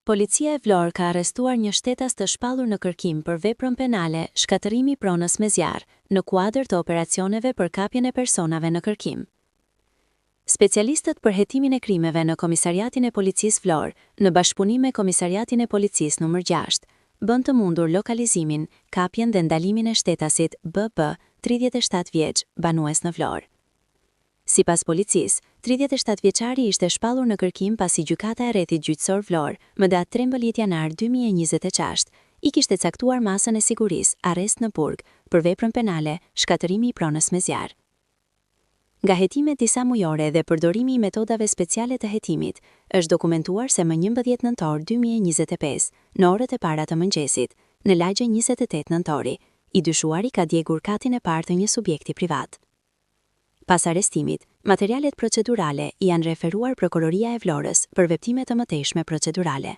Policia e Vlorë ka arrestuar një shtetas të shpallur në kërkim për veprën penale shkatërimi pronës me zjarr, në kuadër të operacioneve për kapjen e personave në kërkim. Specialistët për hetimin e krimeve në Komisariatin e Policisë Vlorë, në bashkëpunim me Komisariatin e Policisë nr. 6, bën të mundur lokalizimin, kapjen dhe ndalimin e shtetasit BB, 37 vjeç, banues në Vlorë. Sipas policisë, 37 vjeçari ishte shpallur në kërkim pasi gjykata e rrethit gjyqësor Vlorë, më datë 13 janar 2026, i kishte caktuar masën e sigurisë, arrest në burg, për veprën penale, shkatërimi i pronës me zjarr. Nga hetimet disa mujore dhe përdorimi i metodave speciale të hetimit, është dokumentuar se më 11 nëntor 2025, në orët e para të mëngjesit, në lagje 28 nëntori, i dyshuari ka djegur katin e parë të një subjekti privat. Pas arrestimit, materialet procedurale janë referuar Prokuroria e Vlorës për veptime të mëtejshme procedurale.